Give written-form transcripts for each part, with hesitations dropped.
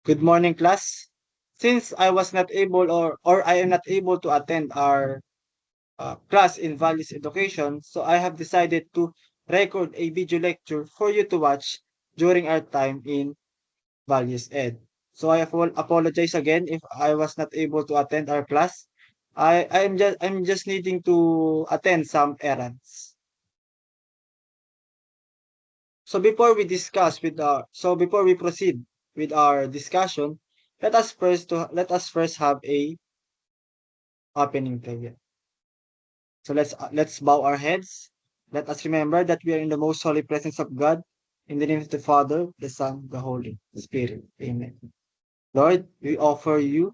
Good morning, class. Since I was not able or I am not able to attend our class in values education, so I have decided to record a video lecture for you to watch during our time in values ed. So I apologize again if I was not able to attend our class. I'm just needing to attend some errands. Before we proceed with our discussion, let us first have a opening prayer. So let's bow our heads. Let us remember that we are in the most holy presence of God. In the name of the Father, the Son, the Holy Spirit. Amen. Lord, we offer you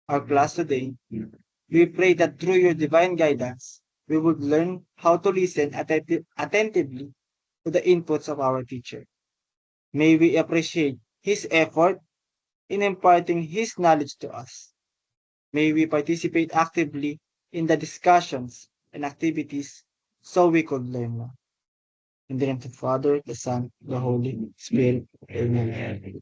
our class today. We pray that through your divine guidance, we would learn how to listen attentively to the inputs of our teacher. May we appreciate his effort in imparting his knowledge to us. May we participate actively in the discussions and activities so we could learn more. In the name of the Father, the Son, the Holy Spirit. Amen.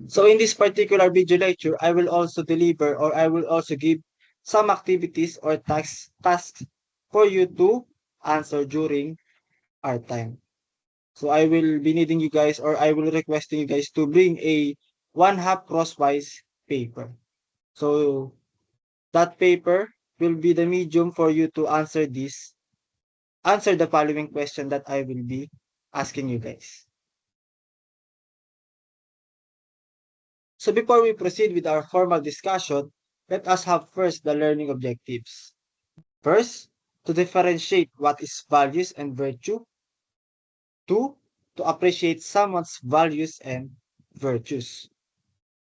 So in this particular video lecture, I will also give some activities or tasks for you to answer during our time. So I will be needing you guys or I will requesting you guys to bring a one half crosswise paper. So that paper will be the medium for you to answer the following question that I will be asking you guys. So before we proceed with our formal discussion, let us have first the learning objectives. First, to differentiate what is values and virtue. Two, to appreciate someone's values and virtues.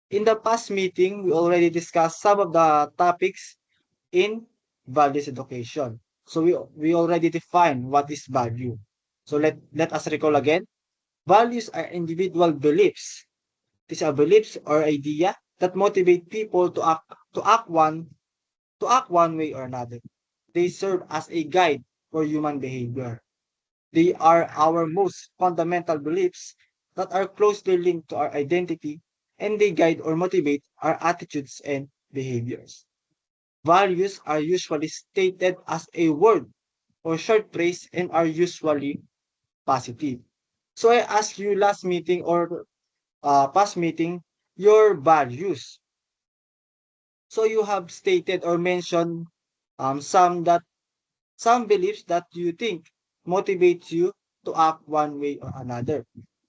In the past meeting, we already discussed some of the topics in values education. So we already defined what is value. So let us recall again. Values are individual beliefs. These are beliefs or idea that motivate people to act one way or another. They serve as a guide for human behavior. They are our most fundamental beliefs that are closely linked to our identity, and they guide or motivate our attitudes and behaviors. Values are usually stated as a word or short phrase and are usually positive. So I asked you last meeting or past meeting your values. So you have stated or mentioned some beliefs that you think motivates you to act one way or another.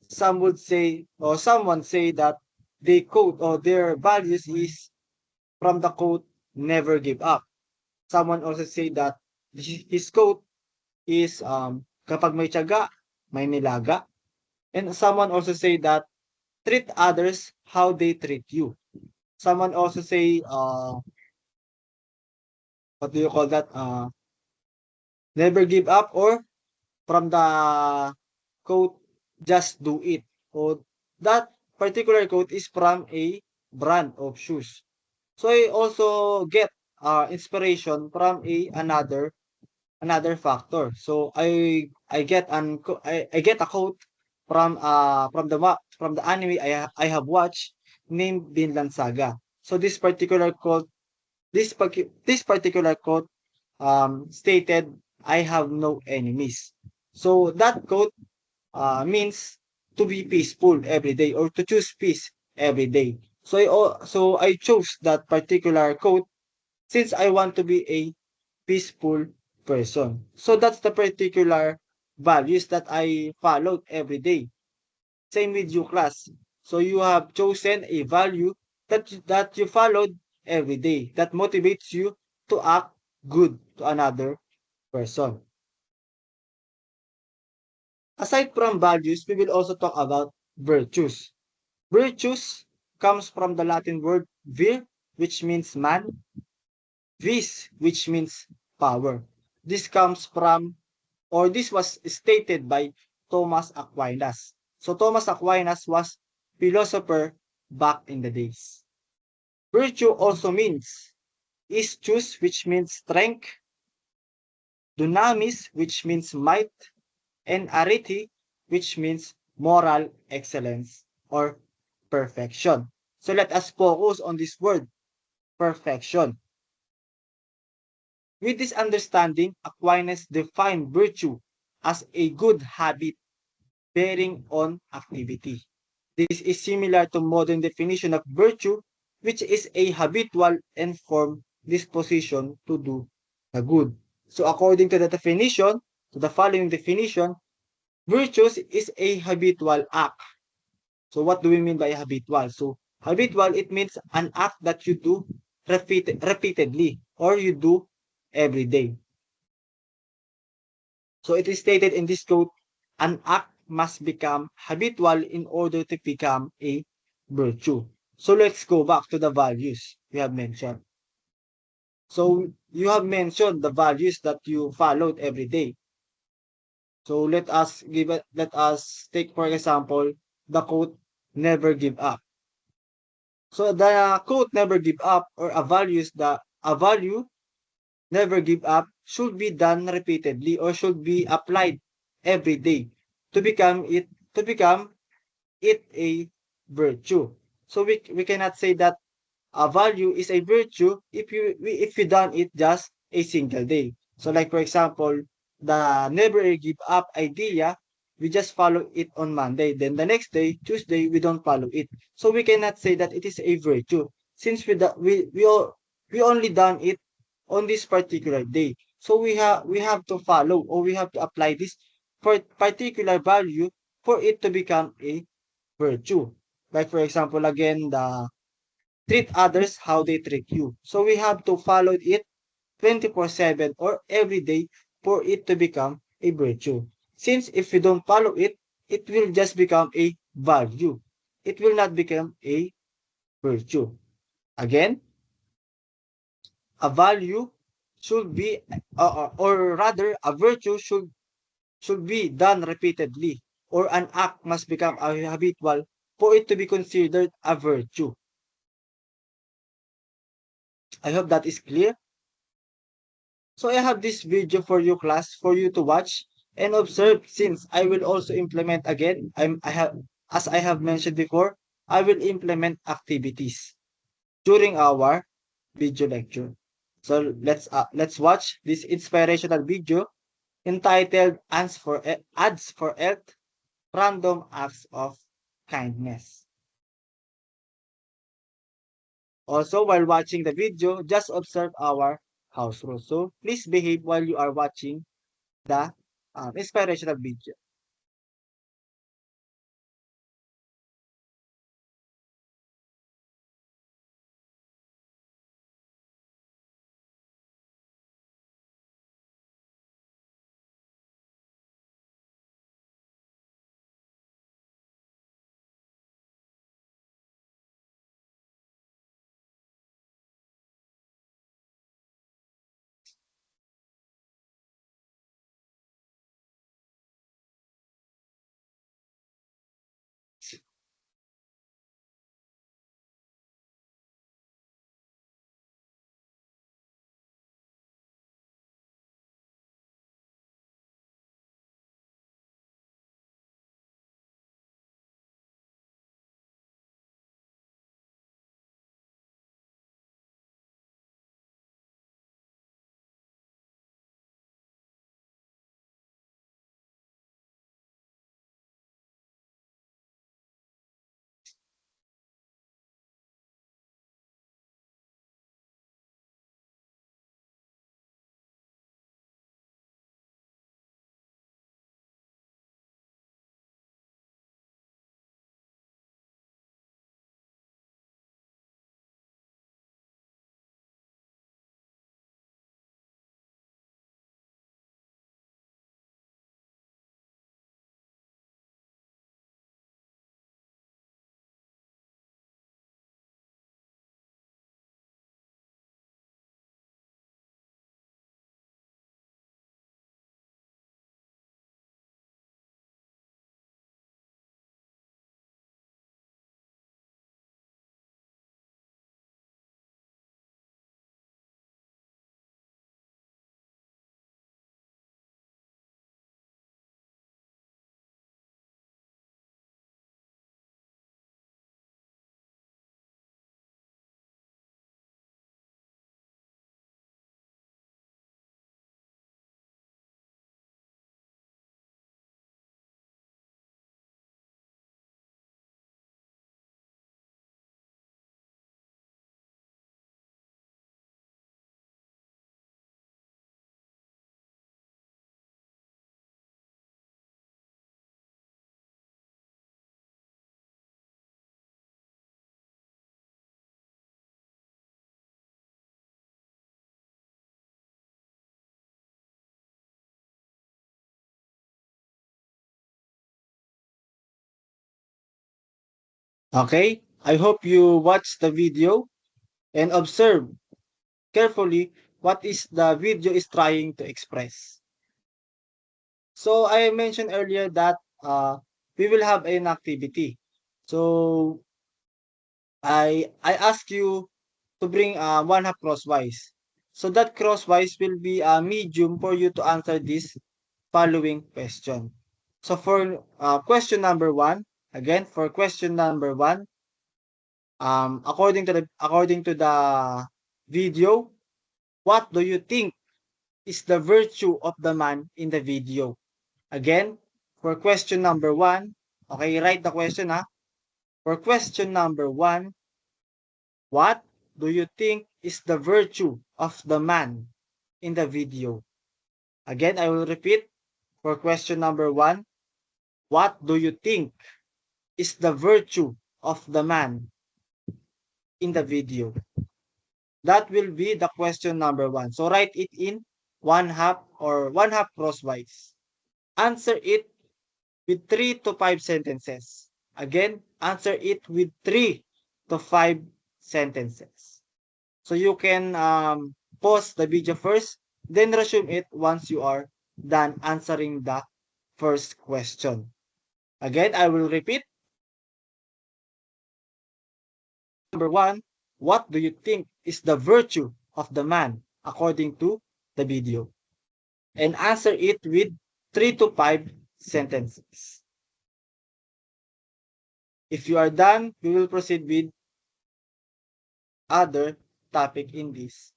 Some would say or someone say that they quote or their values is from the quote never give up. Someone also say that his quote is kapag may tiyaga, may nilaga. And someone also say that treat others how they treat you. Someone also say what do you call that? Never give up or from the quote, just do it. So that particular quote is from a brand of shoes. So I also get inspiration from another factor. So I get a quote from the anime I have watched named Vinland Saga. So this particular quote stated, I have no enemies. So that quote means to be peaceful every day or to choose peace every day. So I chose that particular quote since I want to be a peaceful person. So that's the particular values that I followed every day. Same with you, class. So you have chosen a value that you followed every day that motivates you to act good to another person. Aside from values, we will also talk about virtues. Virtues comes from the Latin word vir, which means man, vis, which means power. This comes from, or this was stated by Thomas Aquinas. So Thomas Aquinas was philosopher back in the days. Virtue also means istus, which means strength, dunamis, which means might, and arete, which means moral excellence or perfection. So let us focus on this word, perfection. With this understanding, Aquinas defined virtue as a good habit bearing on activity. This is similar to modern definition of virtue, which is a habitual and formed disposition to do the good. So according to the definition, to the following definition, virtues is a habitual act. So what do we mean by habitual? So habitual, it means an act that you do repeatedly or you do every day. So it is stated in this quote, an act must become habitual in order to become a virtue. So let's go back to the values we have mentioned. So you have mentioned the values that you followed every day. So let us take for example the quote never give up. So the quote never give up or a value never give up should be done repeatedly or should be applied every day to become it a virtue. So we cannot say that a value is a virtue if you done it just a single day. So like for example, the never give up idea, we just follow it on Monday. Then the next day, Tuesday, we don't follow it. So we cannot say that it is a virtue since we only done it on this particular day. So we have to follow or we have to apply this particular value for it to become a virtue. Like for example, again, the treat others how they treat you. So we have to follow it 24/7 or every day for it to become a virtue. Since if we don't follow it, it will just become a value. It will not become a virtue. Again, a value should be, or rather, a virtue should be done repeatedly, or an act must become a habitual for it to be considered a virtue. I hope that is clear. So I have this video for you class for you to watch and observe since I will also implement again. I have as I have mentioned before, I will implement activities during our video lecture. So let's watch this inspirational video entitled Ads for Health Random Acts of Kindness. Also, while watching the video, just observe our house rules. So please behave while you are watching the inspirational video. Okay, I hope you watch the video and observe carefully what is the video is trying to express. So I mentioned earlier that we will have an activity. So I ask you to bring one half crosswise. So that crosswise will be a medium for you to answer this following question. So for question number one, again for question number one, according to the video, what do you think is the virtue of the man in the video? Again, for question number one, okay, write the question ha. For question number one, what do you think is the virtue of the man in the video? Again, I will repeat. For question number one, what do you think is the virtue of the man in the video? That will be the question number one. So write it in one half or one half crosswise. Answer it with 3 to 5 sentences. Again, answer it with 3 to 5 sentences. So you can pause the video first, then resume it once you are done answering the first question. Again, I will repeat. Number one, what do you think is the virtue of the man according to the video? And answer it with 3 to 5 sentences. If you are done, we will proceed with other topic in this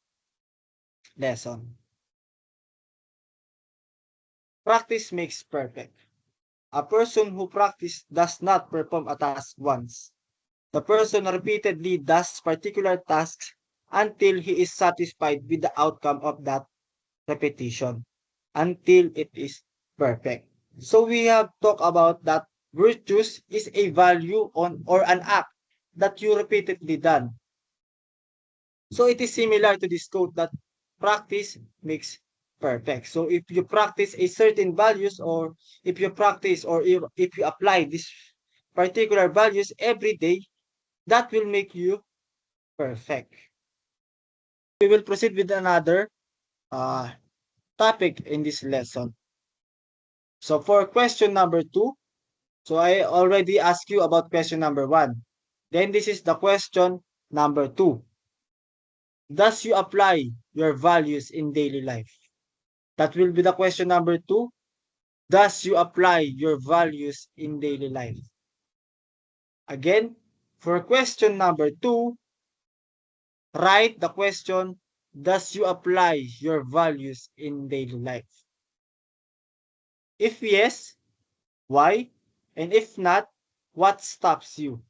lesson. Practice makes perfect. A person who practices does not perform a task once. The person repeatedly does particular tasks until he is satisfied with the outcome of that repetition, until it is perfect. So we have talked about that virtues is a value on or an act that you repeatedly done. So it is similar to this quote that practice makes perfect. So if you practice a certain values or if you practice or if you apply these particular values every day, that will make you perfect. We will proceed with another uh, topic in this lesson. So for question number two, so I already asked you about question number one. Then this is the question number two. Does you apply your values in daily life? That will be the question number two. Does you apply your values in daily life? Again, for question number two, write the question, does you apply your values in daily life? If yes, why? And if not, what stops you?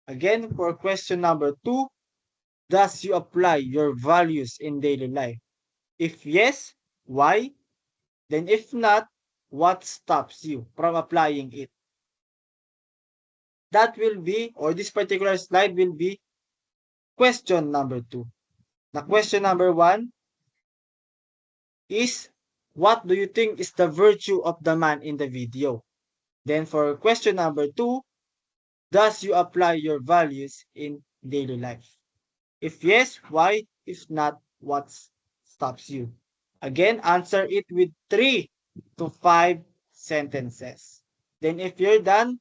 Again, for question number two, does you apply your values in daily life? If yes, why? Then if not, what stops you from applying it? That will be, or this particular slide will be question number two. The question number one is, what do you think is the virtue of the man in the video? Then for question number two, does you apply your values in daily life? If yes, why? If not, what stops you? Again, answer it with 3 to 5 sentences. Then if you're done,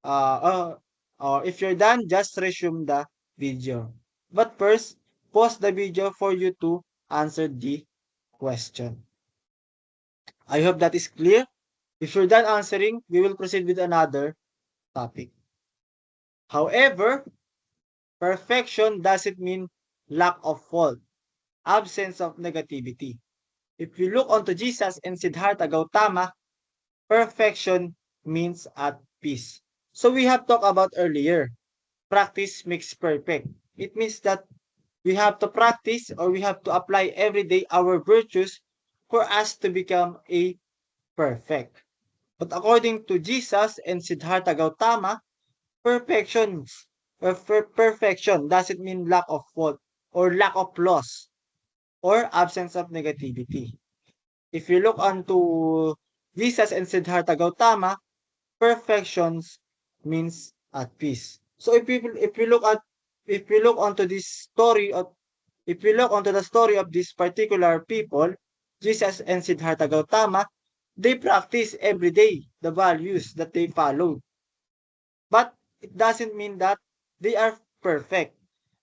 or if you're done, just resume the video. But first, pause the video for you to answer the question. I hope that is clear. If you're done answering, we will proceed with another topic. However, perfection doesn't mean lack of fault, absence of negativity. If you look onto Jesus and Siddhartha Gautama, perfection means at peace. So we have talked about earlier, practice makes perfect. It means that we have to practice or we have to apply every day our virtues for us to become a perfect. But according to Jesus and Siddhartha Gautama, perfection perfection doesn't mean lack of fault or lack of flaws or absence of negativity. If you look onto Jesus and Siddhartha Gautama, perfections means at peace. So if we look onto this story of if we look onto the story of this particular people, Jesus and Siddhartha Gautama, they practice every day the values that they followed. But it doesn't mean that they are perfect.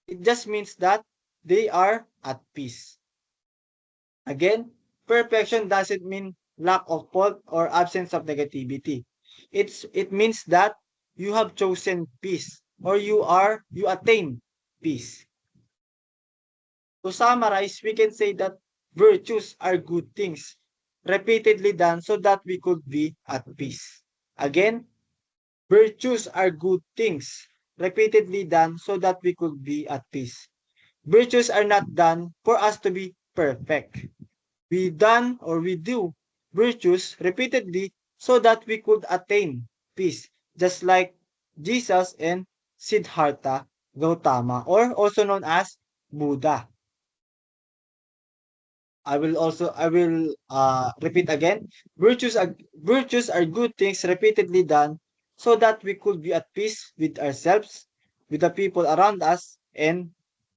It just means that they are at peace. Again, perfection doesn't mean lack of fault or absence of negativity. It means that you have chosen peace or you attain peace. To summarize, we can say that virtues are good things repeatedly done so that we could be at peace. Again, virtues are good things repeatedly done so that we could be at peace. Virtues are not done for us to be perfect. We do virtues repeatedly so that we could attain peace, just like Jesus and Siddhartha Gautama, or also known as Buddha. I will repeat again. Virtues are good things repeatedly done so that we could be at peace with ourselves, with the people around us, and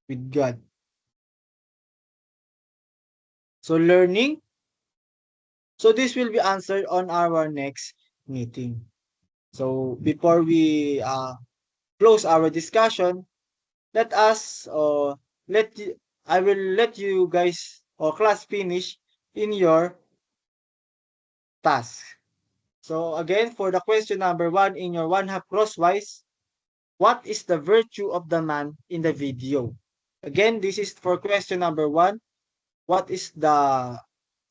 with God. So learning. So this will be answered on our next meeting. So before we close our discussion, let us let y- I will let you guys or class finish in your task. So again, for the question number 1 in your one half crosswise, what is the virtue of the man in the video? Again, this is for question number 1. What is the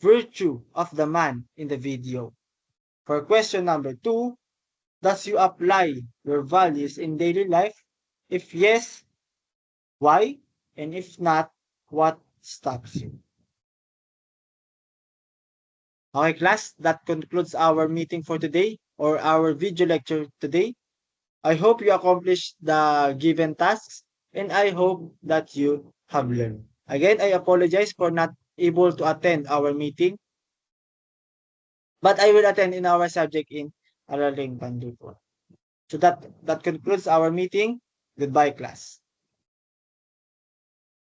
virtue of the man in the video? For question number 2, does you apply your values in daily life? If yes, why? And if not, what stops you? Okay, class, that concludes our meeting for today or our video lecture today. I hope you accomplished the given tasks and I hope that you have learned. Again, I apologize for not able to attend our meeting, but I will attend in our subject in Araling Pandupon. So that concludes our meeting. Goodbye, class.